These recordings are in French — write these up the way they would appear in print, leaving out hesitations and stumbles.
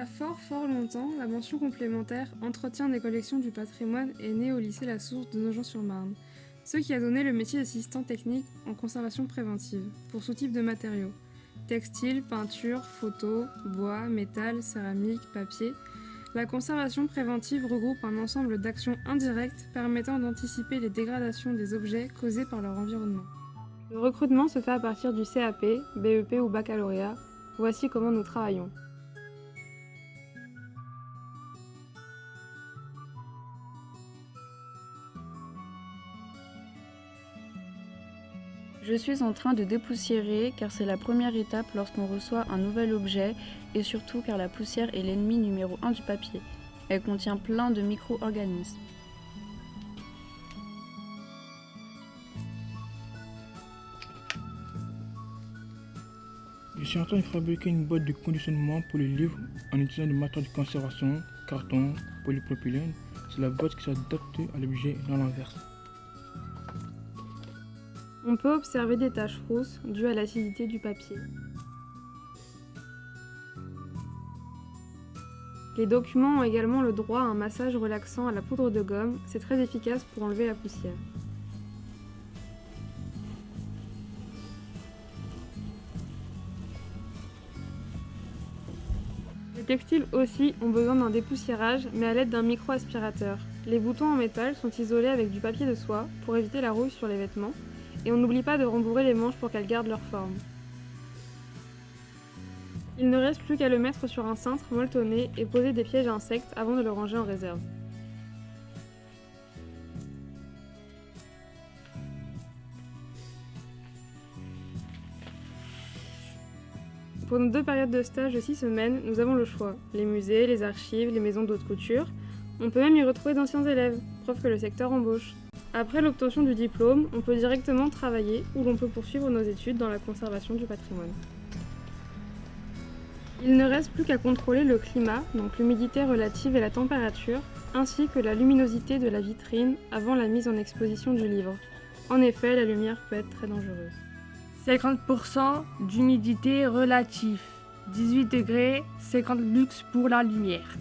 y a fort longtemps, la mention complémentaire Entretien des collections du patrimoine est née au lycée La Source de Nogent-sur-Marne, ce qui a donné le métier d'assistant technique en conservation préventive, pour tout type de matériaux. Textile, peinture, photo, bois, métal, céramique, papier. La conservation préventive regroupe un ensemble d'actions indirectes permettant d'anticiper les dégradations des objets causées par leur environnement. Le recrutement se fait à partir du CAP, BEP ou baccalauréat. Voici comment nous travaillons. Je suis en train de dépoussiérer car c'est la première étape lorsqu'on reçoit un nouvel objet et surtout car la poussière est l'ennemi numéro 1 du papier. Elle contient plein de micro-organismes. Je suis en train de fabriquer une boîte de conditionnement pour les livres en utilisant des matériaux de conservation, carton, polypropylène. C'est la boîte qui s'adapte à l'objet et non l'inverse. On peut observer des taches rousses dues à l'acidité du papier. Les documents ont également le droit à un massage relaxant à la poudre de gomme, c'est très efficace pour enlever la poussière. Les textiles aussi ont besoin d'un dépoussiérage, mais à l'aide d'un micro-aspirateur. Les boutons en métal sont isolés avec du papier de soie pour éviter la rouille sur les vêtements, et on n'oublie pas de rembourrer les manches pour qu'elles gardent leur forme. Il ne reste plus qu'à le mettre sur un cintre molletonné et poser des pièges à insectes avant de le ranger en réserve. Pour nos 2 périodes de stage de 6 semaines, nous avons le choix. Les musées, les archives, les maisons de haute couture. On peut même y retrouver d'anciens élèves, preuve que le secteur embauche. Après l'obtention du diplôme, on peut directement travailler ou l'on peut poursuivre nos études dans la conservation du patrimoine. Il ne reste plus qu'à contrôler le climat, donc l'humidité relative et la température, ainsi que la luminosité de la vitrine avant la mise en exposition du livre. En effet, la lumière peut être très dangereuse. 50% d'humidité relative, 18 degrés, 50 lux pour la lumière.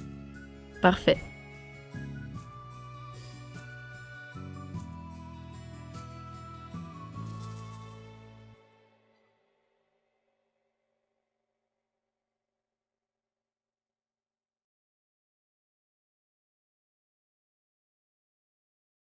Parfait.